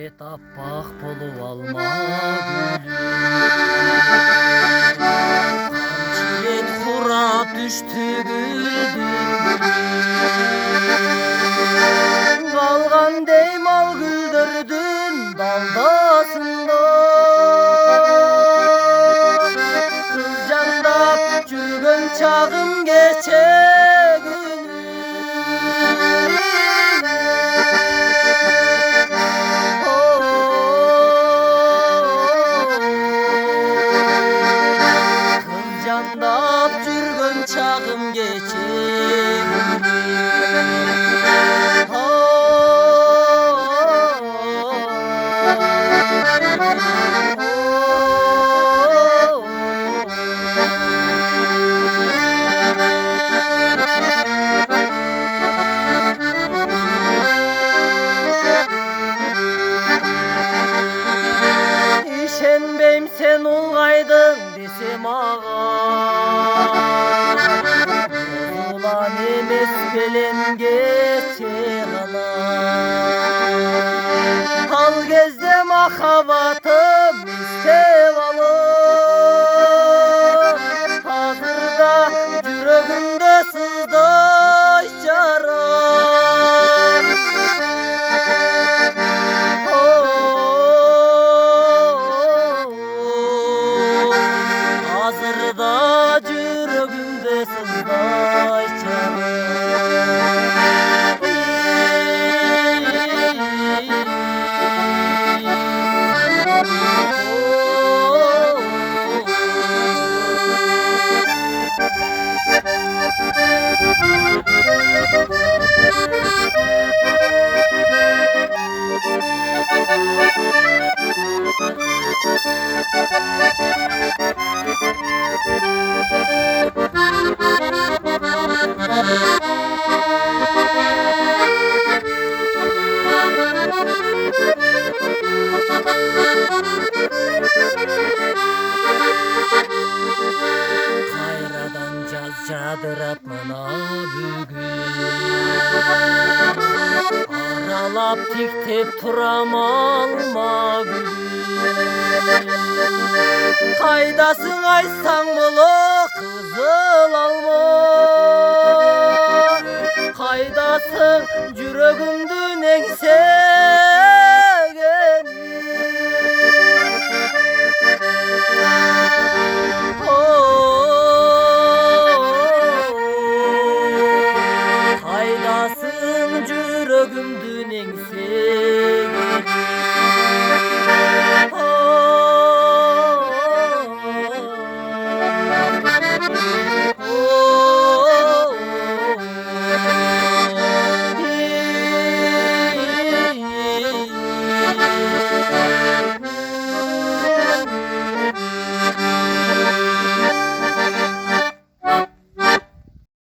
et appak bolup alma gülüm. Kamçı et kurap düştü güldüm. Kalgan deymal güldürdün daldasında. Kız candap çürgün çağım geçe Candap жүргөн чагым İşenbeyim sen ulgaydın desem ağa. Ulan emes belem geçe gala. Al gezde mahabatım istep alır. Hazırda yüreğimde sızday çara. Hazırda yüreğimde sızday çara. Kayradan caz cadırap mana bugün. Aralap tiktep turam alma gülüm. Kaydasın aysan bulu kızıl alma. Kaydasın yüreğimdün engse